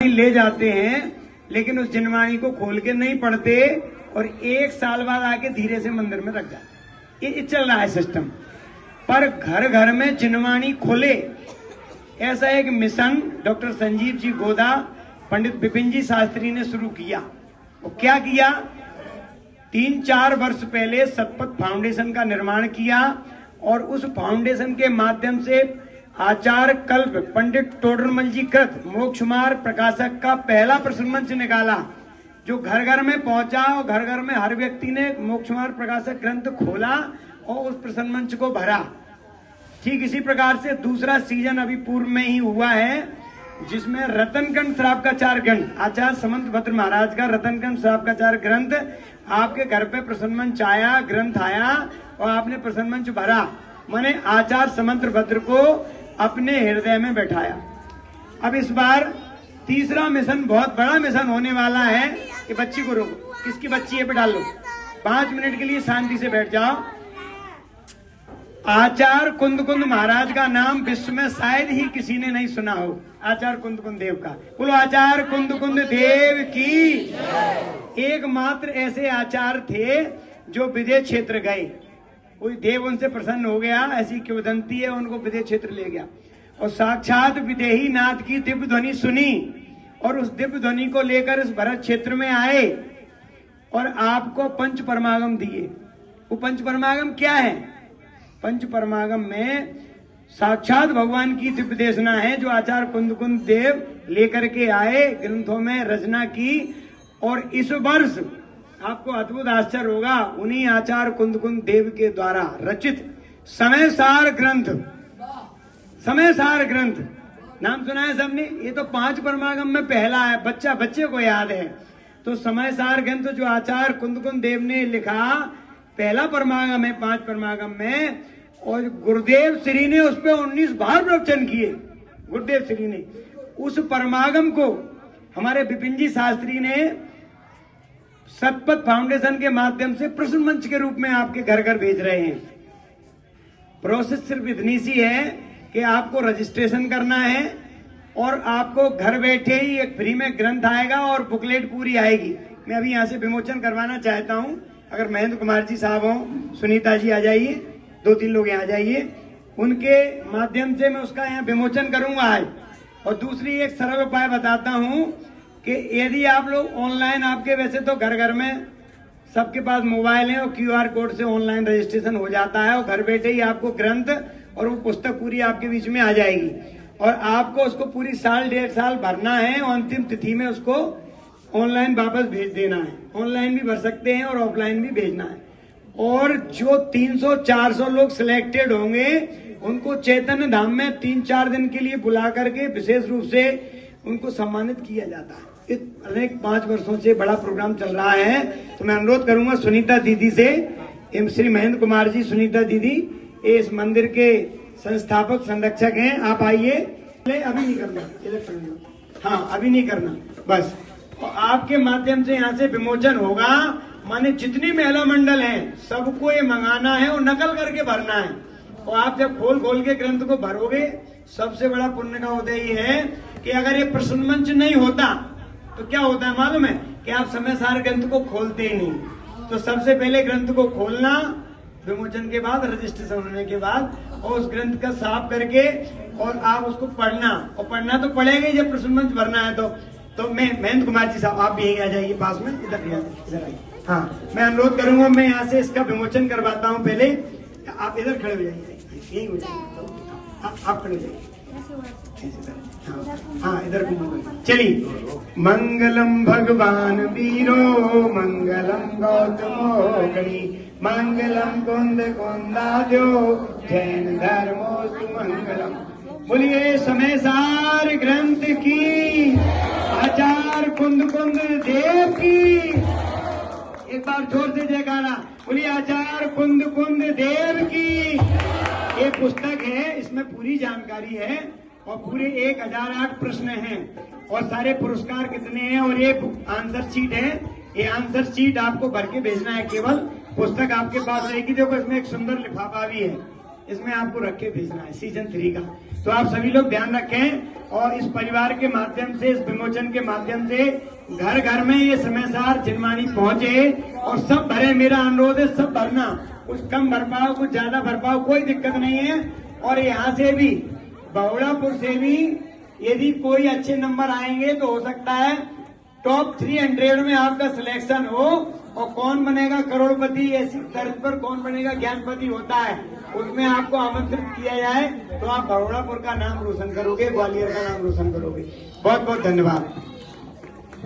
सन्यासी ले जाते हैं, लेकिन उस जिनवाणी को खोल के नहीं पढ़ते और 1 साल बाद आके धीरे से मंदिर में रख जाते। ये चल रहा है सिस्टम। पर घर घर में जिनवाणी खोले, ऐसा एक मिशन डॉक्टर संजीव जी गोदा, पंडित विपिन जी शास्त्री ने शुरू किया। वो क्या किया? 3-4 वर्ष पहले सतपथ फाउंडेशन का निर्माण किया और उस फाउंडेशन के माध्यम से आचार्य कल्प पंडित टोडरमल जी कृत मोक्ष मार्ग प्रकाशक का पहला प्रसन्न मंच निकाला, जो घर घर में पहुंचा और घर घर में हर व्यक्ति ने मोक्ष मार्ग प्रकाशक ग्रंथ खोला और उस प्रसन्न मंच को भरा। ठीक इसी प्रकार से दूसरा सीजन अभी पूर्व में ही हुआ है, जिसमें रतनकंड श्रावकाचार्य ग्रंथ आचार्य समंत भद्र महाराज का रतनकंड श्रावकाचार्य ग्रंथ आपके घर पे प्रसन्न मंच आया, ग्रंथ आया और आपने प्रसन्न मंच भरा, माने आचार्य समंत भद्र को अपने हृदय में बैठाया। अब इस बार तीसरा मिशन, बहुत बड़ा मिशन होने वाला है। कि बच्ची को रोको, किसकी बच्ची है पे डाल लो, 5 मिनट के लिए शांति से बैठ जाओ। आचार्य कुंद कुंद महाराज का नाम विश्व में शायद ही किसी ने नहीं सुना हो, आचार्य कुंद कुंद देव का। बोलो आचार्य कुंद कुंद देव की। एकमात्र ऐसे आचार्य थे जो विदेश क्षेत्र गए, कोई देव उनसे प्रसन्न हो गया, ऐसी किंवदंती है, उनको विदेश क्षेत्र ले गया और साक्षात विदेही नाथ की दिव्य ध्वनि सुनी और उस दिव्य ध्वनि को लेकर इस भरत क्षेत्र में आए और आपको पंच परमागम दिए। वो पंच परमागम क्या है? पंच परमागम में साक्षात भगवान की दिव्य देशना है, जो आचार्य कुंद कुंद देव लेकर के आए, ग्रंथों में रचना की। और इस वर्ष आपको अद्भुत आश्चर्य होगा, उन्हीं आचार्य कुंद कुंद देव के द्वारा रचित समय सार ग्रंथ, समय सार ग्रंथ नाम सुना है सबने? ये तो 5 परमागम में पहला है, बच्चे को याद है। तो समय सार ग्रंथ जो आचार्य कुंद कुंद देव ने लिखा, पहला परमागम है 5 परमागम में, और गुरुदेव श्री ने उस पर 19 बार प्रवचन किए। गुरुदेव श्री ने उस परमागम को हमारे विपिन जी शास्त्री ने सतपथ फाउंडेशन के माध्यम से प्रसन्न मंच के रूप में आपके घर घर भेज रहे हैं। प्रोसेस सिर्फ इतनी सी है कि आपको रजिस्ट्रेशन करना है और आपको घर बैठे ही एक फ्री में ग्रंथ आएगा और बुकलेट पूरी आएगी। मैं अभी यहाँ से विमोचन करवाना चाहता हूँ। अगर महेंद्र कुमार जी साहब हो, सुनीता जी आ जाइए, 2-3 लोग यहाँ आ जाइए, उनके माध्यम से मैं उसका यहाँ विमोचन करूंगा आज। और दूसरी एक सरल उपाय बताता हूँ कि यदि आप लोग ऑनलाइन, आपके वैसे तो घर घर में सबके पास मोबाइल है और QR कोड से ऑनलाइन रजिस्ट्रेशन हो जाता है और घर बैठे ही आपको ग्रंथ और वो पुस्तक पूरी आपके बीच में आ जाएगी और आपको उसको पूरी साल 1.5 साल भरना है और अंतिम तिथि में उसको ऑनलाइन वापस भेज देना है। ऑनलाइन भी भर सकते हैं और ऑफलाइन भी भेजना है। और जो 300-400 लोग सिलेक्टेड होंगे उनको चैतन्य धाम में 3-4 दिन के लिए बुला करके विशेष रूप से उनको सम्मानित किया जाता है। अनेक 5 वर्षों से बड़ा प्रोग्राम चल रहा है। तो मैं अनुरोध करूंगा सुनीता दीदी से, श्री महेंद्र कुमार जी, सुनीता दीदी इस मंदिर के संस्थापक संरक्षक हैं, आप आइए। अभी नहीं करना, हाँ अभी नहीं करना, बस और आपके माध्यम से यहाँ से विमोचन होगा। माने जितनी महिला मंडल हैं सबको ये मंगाना है और नकल करके भरना है। और आप जब खोल के ग्रंथ को भरोगे, सबसे बड़ा पुण्य का उदय ये है कि अगर ये प्रसन्न मंच नहीं होता तो क्या होता है मालूम है? कि आप समय सार ग्रंथ को खोलते ही नहीं। तो सबसे पहले ग्रंथ को खोलना, विमोचन के बाद, रजिस्ट्रेशन होने के बाद, और उस ग्रंथ का साफ करके और आप उसको पढ़ना, और पढ़ना तो पड़ेगा ही जब प्रसन्न मंच भरना है। तो मैं महेंद्र कुमार जी साहब, आप भी यहीं आ जाइए पास में, इधर आइए। हाँ, मैं अनुरोध करूंगा, मैं यहाँ से इसका विमोचन करवाता हूँ। पहले आप इधर खड़े हो जाइए, यही हो जाइए, आप खड़े हो जाइए। हाँ इधर चलिए। मंगलम भगवान वीरो, मंगलम गौतमो गणी, मंगलम कुंद कुंदाद्यो, जैन धर्मोस्तु मंगलम। बोलिए समय सार ग्रंथ की, आचार्य कुंद कुंद देव की। एक बार जोर से जयकारा, बोलिए आचार्य कुंद कुंद देव की। ये पुस्तक है, इसमें पूरी जानकारी है और पूरे 1008 प्रश्न हैं और सारे पुरस्कार कितने हैं, और ये आंसर शीट है। ये आंसर शीट आपको भर के भेजना है, केवल पुस्तक आपके पास रहेगी। देखो इसमें एक सुंदर लिफाफा भी है, इसमें आपको रख के भेजना है सीजन 3 का। तो आप सभी लोग ध्यान रखें। और इस परिवार के माध्यम से, इस विमोचन के माध्यम से घर घर में ये समयसार जिनवानी पहुंचे और सब भरे। मेरा अनुरोध है सब भरना, कुछ कम भर पाओ कुछ ज्यादा भर पाओ, कोई दिक्कत नहीं है। और यहाँ से भी बहोड़ापुर से भी यदि कोई अच्छे नंबर आएंगे तो हो सकता है टॉप 300 में आपका सिलेक्शन हो। और कौन बनेगा करोड़पति, ऐसी तर्ज पर कौन बनेगा ज्ञानपति होता है, उसमें आपको आमंत्रित किया जाए तो आप बहोड़ापुर का नाम रोशन करोगे, ग्वालियर का नाम रोशन करोगे। बहुत बहुत धन्यवाद।